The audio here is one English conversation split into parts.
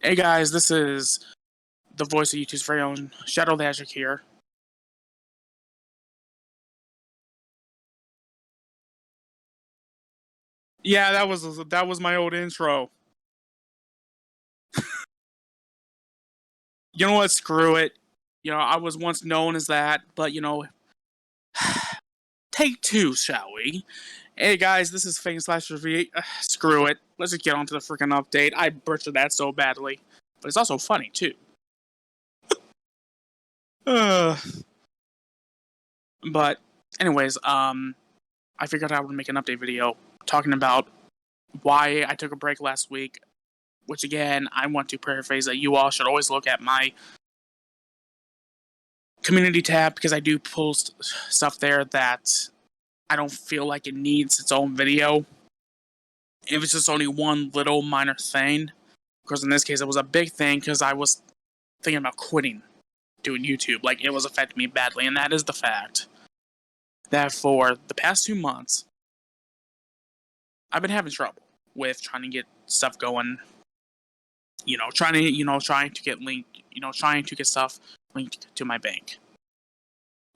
Hey guys, this is the voice of YouTube's very own Shadow Magic here. Yeah, that was my old intro. You know what? Screw it. I was once known as that, but take two, shall we? Hey guys, this is Fang slash Review. Screw it. Let's just get on to the freaking update. I butchered that so badly, but it's also funny too. But anyways, I figured I would make an update video talking about why I took a break last week. Which again, I want to paraphrase that you all should always look at my community tab because I do post stuff there that I don't feel like it needs its own video. If it's just only one little minor thing, because in this case it was a big thing because I was thinking about quitting doing YouTube. Like, it was affecting me badly, and that is the fact that for the past 2 months, I've been having trouble with trying to get stuff going. Trying to get linked, trying to get stuff linked to my bank.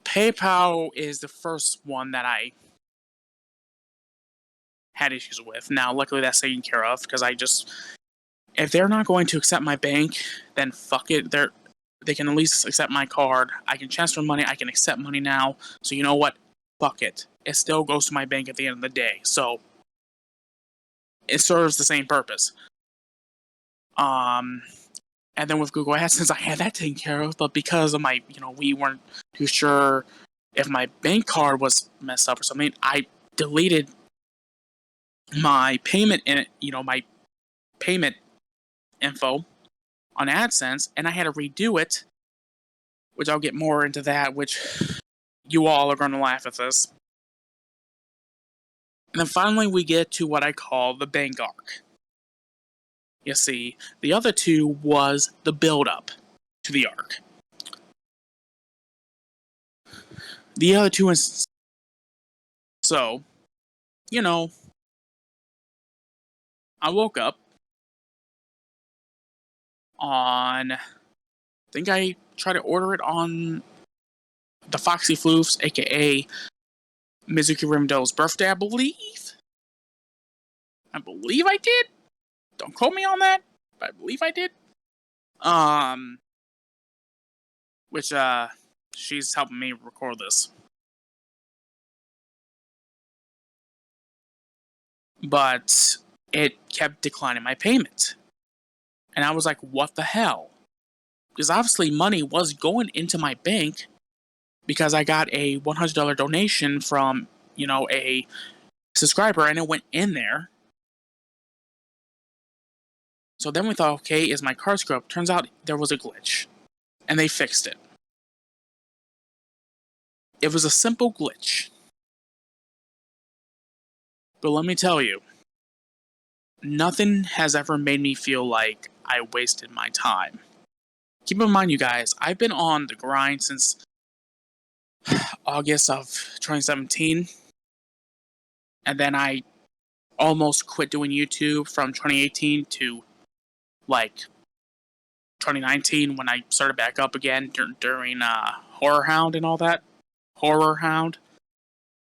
PayPal is the first one that I had issues with. Now, luckily that's taken care of, because if they're not going to accept my bank, then fuck it. They can at least accept my card. I can transfer money, I can accept money now. So you know what? Fuck it. It still goes to my bank at the end of the day. So it serves the same purpose. And then with Google AdSense, I had that taken care of, but because of my, we weren't too sure if my bank card was messed up or something, I deleted my payment my payment info on AdSense, and I had to redo it, which I'll get more into that, which you all are going to laugh at this. And then finally we get to what I call the bank arc. You see, the other two was the build-up to the arc. The other two is... So, I woke up on... I think I tried to order it on the Foxy Floofs, aka Mizuki Ravendale's birthday, I believe. I believe I did. Don't quote me on that, but I believe I did. Which, she's helping me record this. But it kept declining my payment. And I was like, what the hell? Because obviously money was going into my bank because I got a $100 donation from, a subscriber, and it went in there. So then we thought, okay, is my card screwed up? Turns out there was a glitch. And they fixed it. It was a simple glitch. But let me tell you, nothing has ever made me feel like I wasted my time. Keep in mind, you guys, I've been on the grind since August of 2017. And then I almost quit doing YouTube from 2018 to, 2019 when I started back up again during Horror Hound and all that. Horror Hound.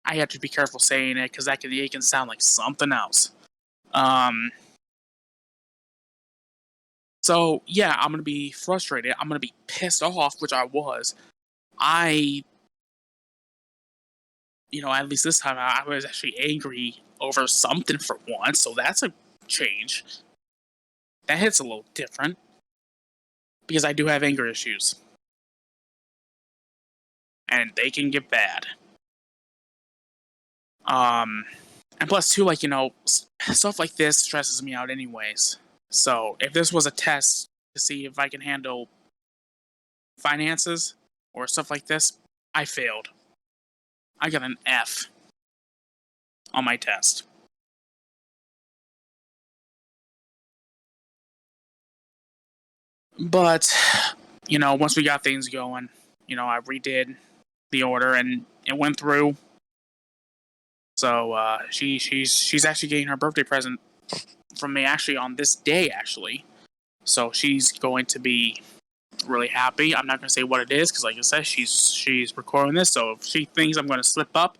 I have to be careful saying it because it can sound like something else. So, yeah, I'm going to be frustrated. I'm going to be pissed off, which I was. At least this time, I was actually angry over something for once, so that's a change. That hits a little different. Because I do have anger issues. And they can get bad. And plus, too, stuff like this stresses me out anyways. So, if this was a test to see if I can handle finances or stuff like this, I failed. I got an F on my test. But, once we got things going, I redid the order and it went through. So, she's actually getting her birthday present from me actually on this day, actually. So she's going to be really happy. I'm not going to say what it is because, like I said, she's recording this. So if she thinks I'm going to slip up,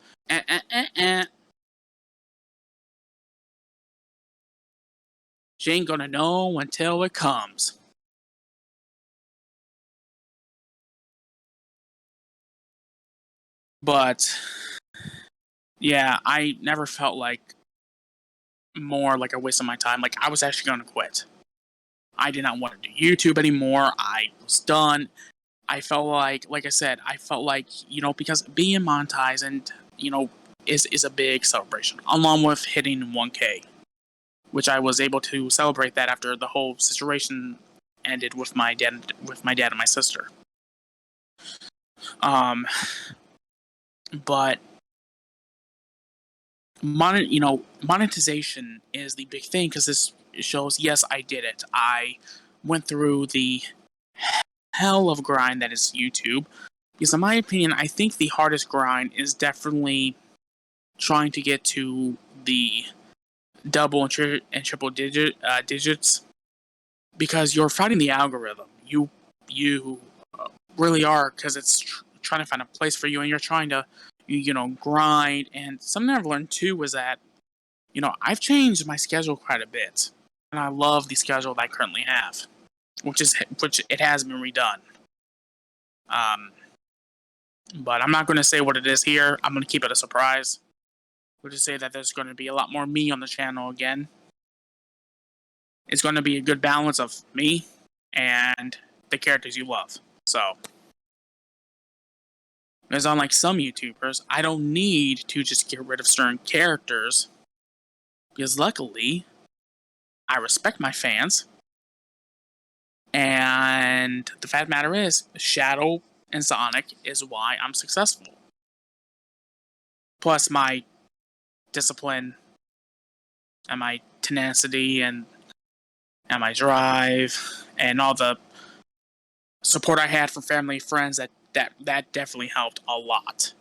she ain't going to know until it comes. But yeah, I never felt like more like a waste of my time. Like I was actually going to quit. I did not want to do YouTube anymore. I was done. I felt like I said, I felt like, because being monetized and, is a big celebration, along with hitting 1K, which I was able to celebrate that after the whole situation ended with my dad and my sister. But monetization is the big thing because this shows, yes, I did it. I went through the hell of grind that is YouTube. Because in my opinion, I think the hardest grind is definitely trying to get to the double and triple digits, because you're fighting the algorithm. You really are, because it's trying to find a place for you, and you're trying to grind. And something I've learned too was that I've changed my schedule quite a bit, and I love the schedule that I currently have, which it has been redone. But I'm not going to say what it is here. I'm going to keep it a surprise. We'll just say that there's going to be a lot more me on the channel again. It's going to be a good balance of me and the characters you love. So, because unlike some YouTubers, I don't need to just get rid of certain characters, because luckily, I respect my fans. And the fact of the matter is, Shadow and Sonic is why I'm successful. Plus my discipline and my tenacity and my drive and all the support I had from family and friends, that definitely helped a lot.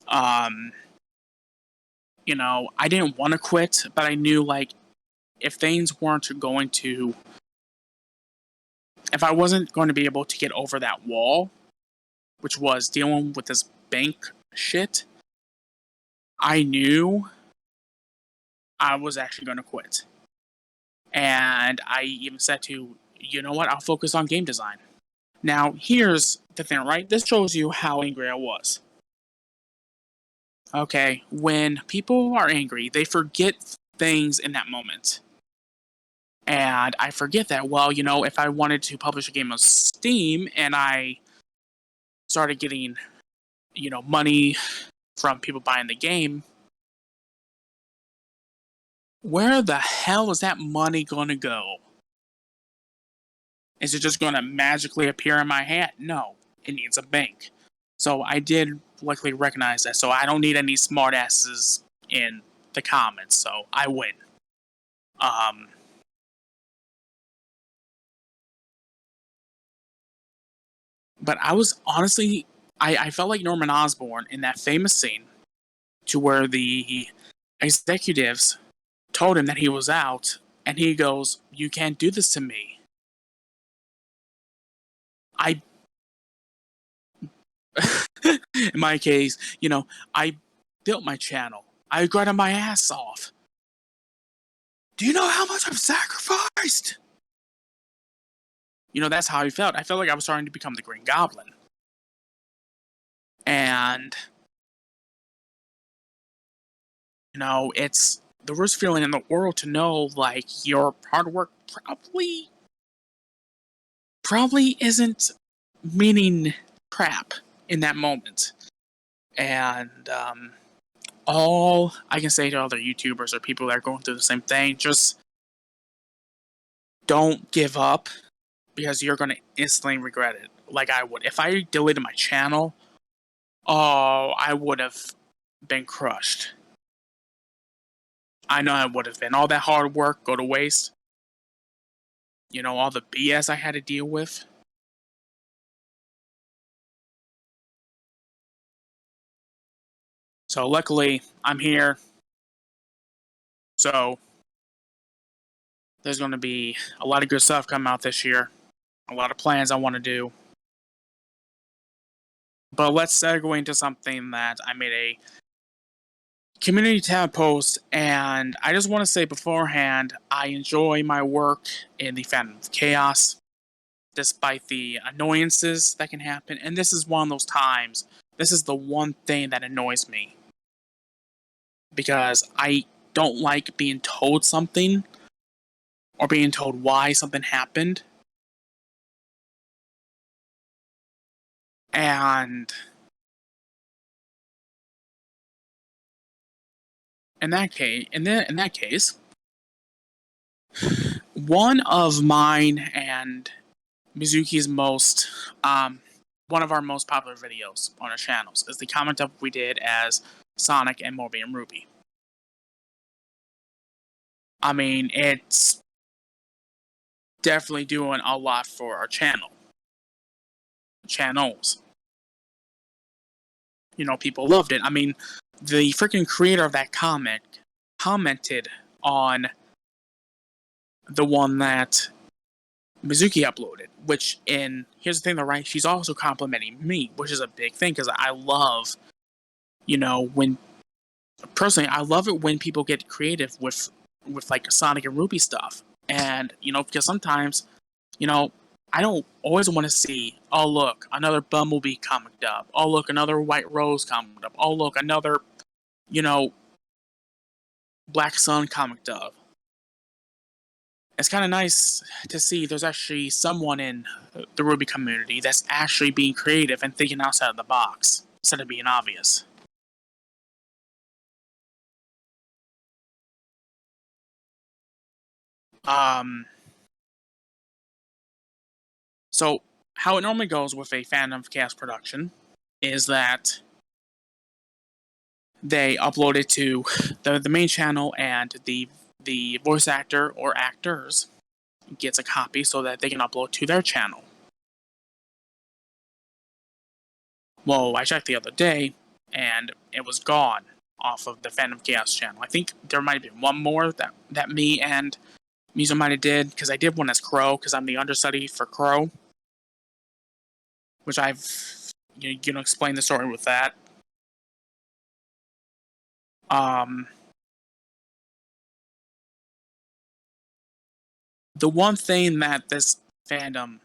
I didn't want to quit, but I knew, like, if things weren't going to, if I wasn't going to be able to get over that wall, which was dealing with this bank shit, I knew I was actually going to quit. And I even said to, you know what, I'll focus on game design. Now, here's the thing, right? This shows you how angry I was. Okay, when people are angry, they forget things in that moment. And I forget that, well, if I wanted to publish a game on Steam and I started getting, money from people buying the game, where the hell is that money going to go? Is it just going to magically appear in my hand? No, it needs a bank. So I did luckily recognize that. So I don't need any smartasses in the comments. So I win. But I was honestly, I felt like Norman Osborn in that famous scene, to where the executives told him that he was out, and he goes, "You can't do this to me." In my case, I built my channel. I grinded my ass off. Do you know how much I've sacrificed? That's how I felt. I felt like I was starting to become the Green Goblin. And, it's the worst feeling in the world to know, like, your hard work probably isn't meaning crap in that moment. And, all I can say to other YouTubers or people that are going through the same thing, just don't give up, because you're going to instantly regret it. Like I would. If I deleted my channel, I would have been crushed. I know I would have been. All that hard work go to waste. All the BS I had to deal with. So luckily, I'm here. So There's going to be a lot of good stuff coming out this year. A lot of plans I want to do. But let's segue into something that I made a community tab post, and I just want to say beforehand, I enjoy my work in the Fandom of Chaos, despite the annoyances that can happen. And this is one of those times. This is the one thing that annoys me. Because I don't like being told something, or being told why something happened. And in that case, one of mine and Mizuki's one of our most popular videos on our channels is the comment up we did as Sonic and Morbius and Ruby. I mean, it's definitely doing a lot for our channels. You know, people loved it. I mean, the freaking creator of that comic commented on the one that Mizuki uploaded, here's the thing though, right? She's also complimenting me, which is a big thing, because I love, personally, I love it when people get creative with like Sonic and Ruby stuff. And, because sometimes, I don't always want to see, oh look, another Bumblebee comic dub. Oh look, another White Rose comic dub. Oh look, another, Black Sun comic dub. It's kind of nice to see there's actually someone in the Ruby community that's actually being creative and thinking outside of the box, instead of being obvious. So, how it normally goes with a Fandom of Chaos production is that they upload it to the main channel, and the voice actor or actors gets a copy so that they can upload to their channel. Well, I checked the other day, and it was gone off of the Fandom of Chaos channel. I think there might have been one more that me and Mizo might have did, because I did one as Crow, because I'm the understudy for Crow, which I've explained the story with that. The one thing that this fandom,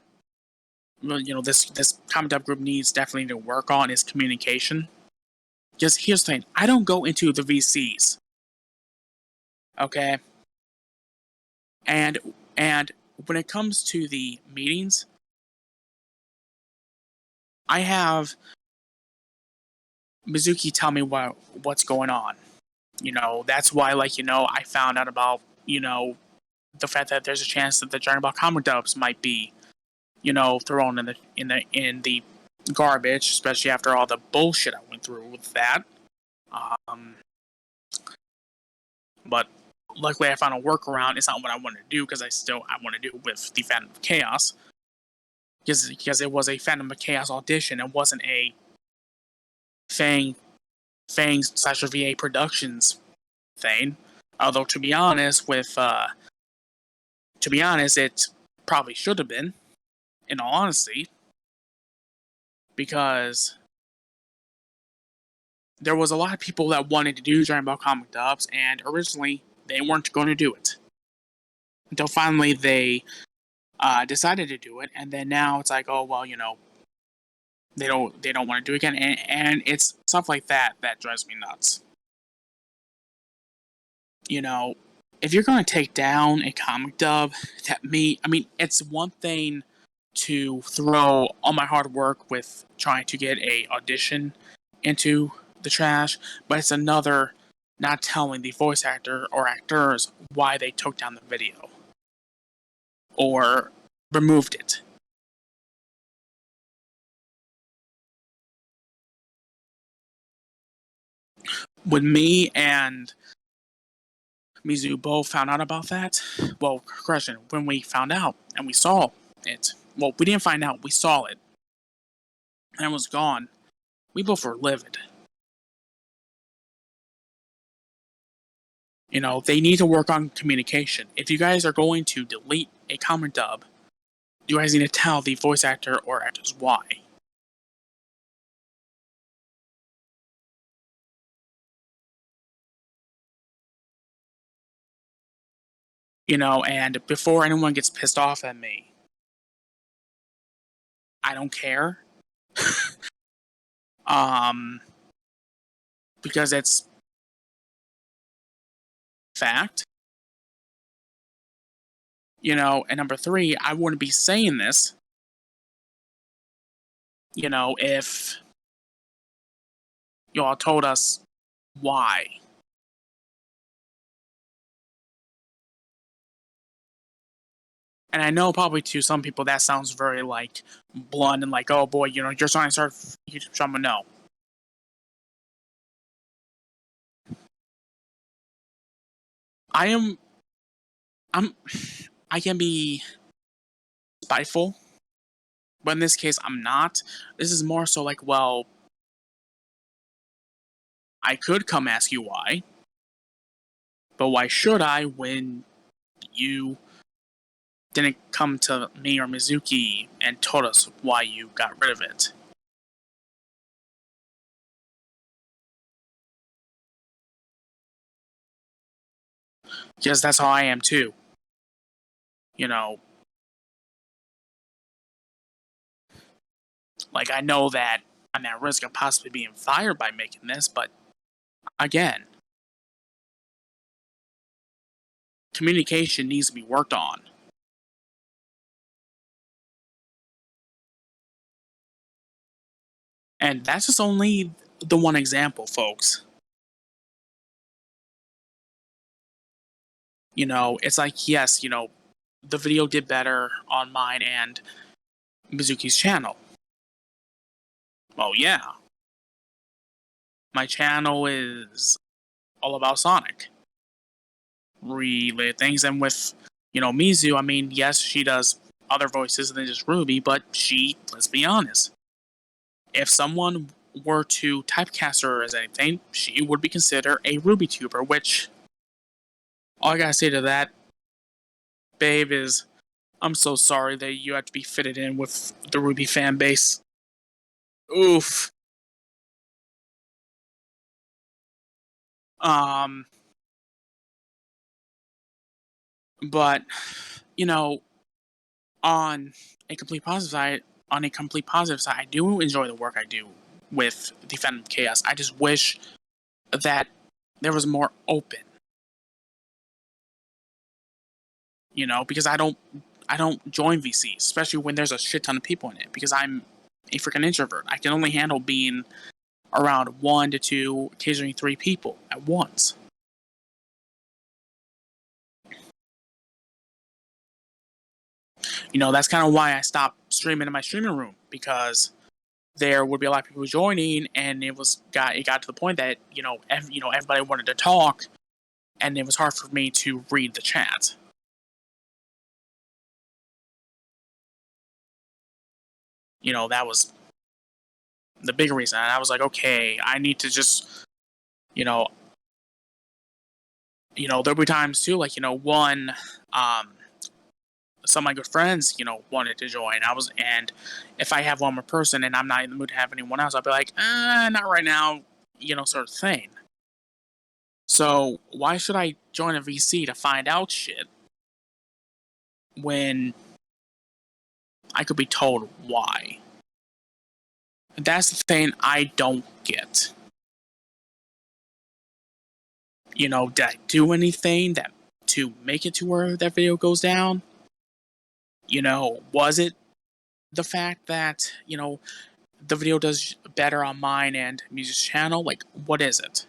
this comic dub group needs definitely to work on is communication. Because here's the thing, I don't go into the VCs, okay? And when it comes to the meetings, I have Mizuki tell me what's going on. That's why, I found out about, the fact that there's a chance that the Dragon Ball comic dubs might be, thrown in the garbage, especially after all the bullshit I went through with that. But luckily I found a workaround. It's not what I want to do, because I want to do it with the Phantom of Chaos, because it was a Phantom of Chaos audition. It wasn't a Fang/VA Productions thing. Although to be honest, it probably should have been, in all honesty, because there was a lot of people that wanted to do Dragon Ball comic dubs, and originally they weren't going to do it. Until finally they decided to do it, and then now it's like, oh well, they don't want to do it again, and it's stuff like that that drives me nuts. If you're going to take down a comic dub, it's one thing to throw all my hard work with trying to get a audition into the trash, but it's another not telling the voice actor or actors why they took down the video or removed it. When me and Mizu both found out about that, well, correction, when we found out and we saw it, well, we didn't find out, we saw it, and it was gone, we both were livid. You know, they need to work on communication. If you guys are going to delete a comic dub, you guys need to tell the voice actor or actors why. You know, and before anyone gets pissed off at me, I don't care. um, because it's fact. You know, and number three, I wouldn't be saying this, you know, if y'all told us why. And I know probably to some people that sounds very like blunt and like, oh boy, you know, you're trying to start YouTube channel. No, I am. I'm. I can be spiteful, but in this case, I'm not. This is more so like, well, I could come ask you why, but why should I when you didn't come to me or Mizuki and told us why you got rid of it? Because that's how I am too. You know, like I know that I'm at risk of possibly being fired by making this, but again, communication needs to be worked on. And that's just only the one example, folks. You know, it's like, yes, you know, the video did better on mine and Mizuki's channel. Well, yeah. My channel is all about Sonic related things. And with, you know, Mizu, I mean, yes, she does other voices than just Ruby, but she, let's be honest, if someone were to typecast her as anything, she would be considered a Ruby tuber, which all I gotta say to that, babe, is I'm so sorry that you have to be fitted in with the Ruby fan base. Oof. Um, but you know, on on a complete positive side, I do enjoy the work I do with Defend Chaos. I just wish that there was more open. You know, because I don't join VCs, especially when there's a shit ton of people in it, because I'm a freaking introvert. I can only handle being around 1 to 2, occasionally 3 people at once. You know, that's kind of why I stopped streaming in my streaming room, because there would be a lot of people joining, and it got to the point that everybody wanted to talk, and it was hard for me to read the chat. You know, that was the big reason. And I was like, okay, I need to just, you know, there'll be times too, like, one, some of my good friends, wanted to join. And if I have one more person and I'm not in the mood to have anyone else, I'll be like, not right now, sort of thing. So why should I join a VC to find out shit when I could be told why? That's the thing I don't get. Did I do anything to make it to where that video goes down? Was it the fact that, the video does better on mine and Music's channel? Like, what is it?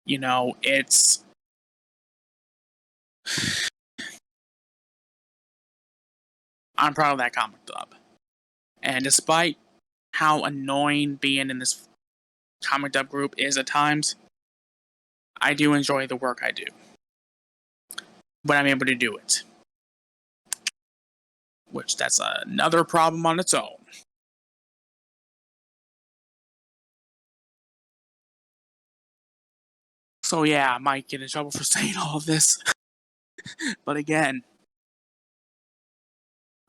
It's I'm proud of that comic dub. And despite how annoying being in this comic dub group is at times, I do enjoy the work I do when I'm able to do it. Which that's another problem on its own. So yeah, I might get in trouble for saying all of this. But again,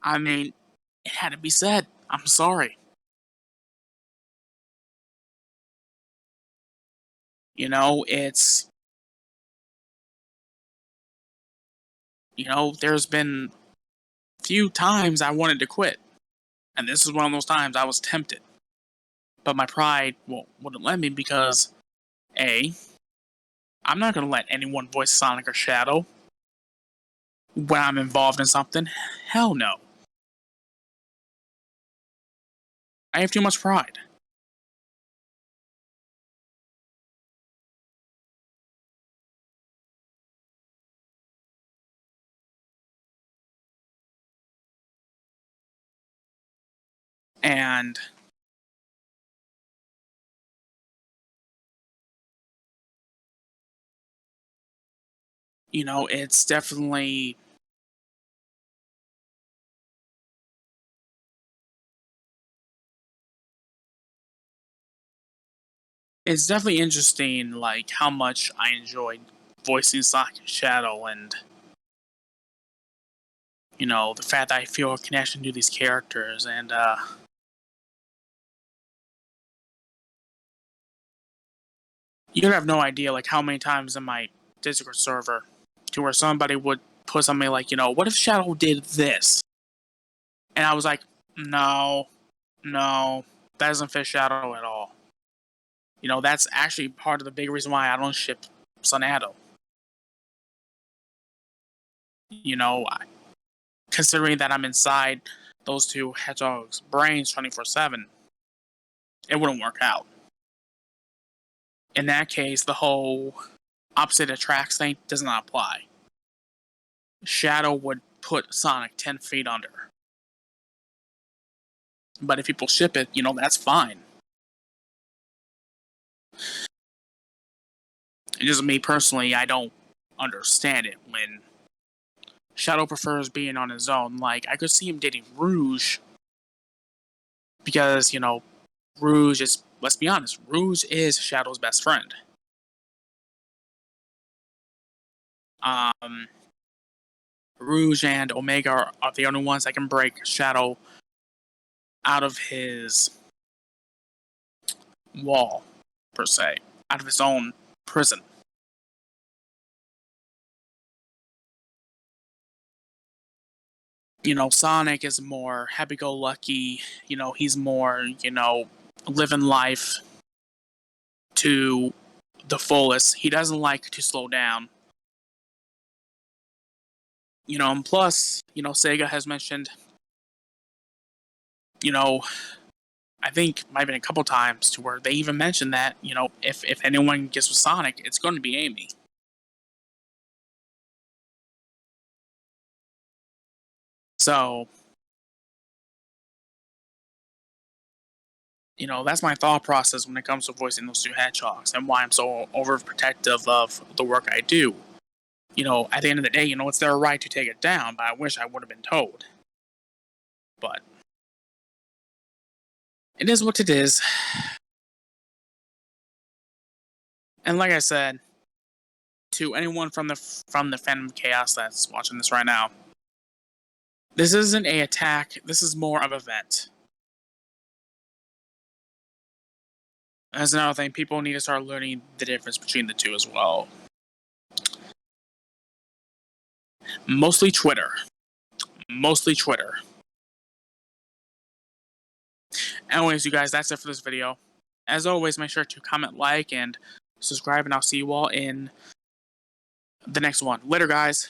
I mean, it had to be said. I'm sorry. You know, it's, there's been few times I wanted to quit. And this is one of those times I was tempted. But my pride wouldn't let me because, A, I'm not going to let anyone voice Sonic or Shadow when I'm involved in something. Hell no. I have too much pride. And, it's definitely. It's definitely interesting, like, how much I enjoyed voicing Sonic and Shadow, and, the fact that I feel a connection to these characters, and, you have no idea, like, how many times in my Discord server, to where somebody would put something like, what if Shadow did this? And I was like, no, that doesn't fit Shadow at all. That's actually part of the big reason why I don't ship Sunado. Considering that I'm inside those two hedgehogs' brains 24/7, it wouldn't work out. In that case, the whole opposite attracts thing does not apply. Shadow would put Sonic 10 feet under. But if people ship it, that's fine. It's just me personally, I don't understand it when Shadow prefers being on his own. Like, I could see him dating Rouge because, Rouge is, let's be honest, Rouge is Shadow's best friend. Rouge and Omega are the only ones that can break Shadow out of his wall, per se, out of his own prison. Sonic is more happy-go-lucky. He's more, living life to the fullest. He doesn't like to slow down. And plus, Sega has mentioned, I think might have been a couple times to where they even mentioned that, if anyone gets with Sonic, it's going to be Amy. So, that's my thought process when it comes to voicing those two hedgehogs and why I'm so overprotective of the work I do. At the end of the day, it's their right to take it down, but I wish I would have been told. But it is what it is. And like I said, to anyone from the Phantom Chaos that's watching this right now, this isn't an attack, this is more of a vent. That's another thing, people need to start learning the difference between the two as well. Mostly Twitter. Anyways, you guys, that's it for this video. As always, make sure to comment, like, and subscribe, and I'll see you all in the next one. Later, guys.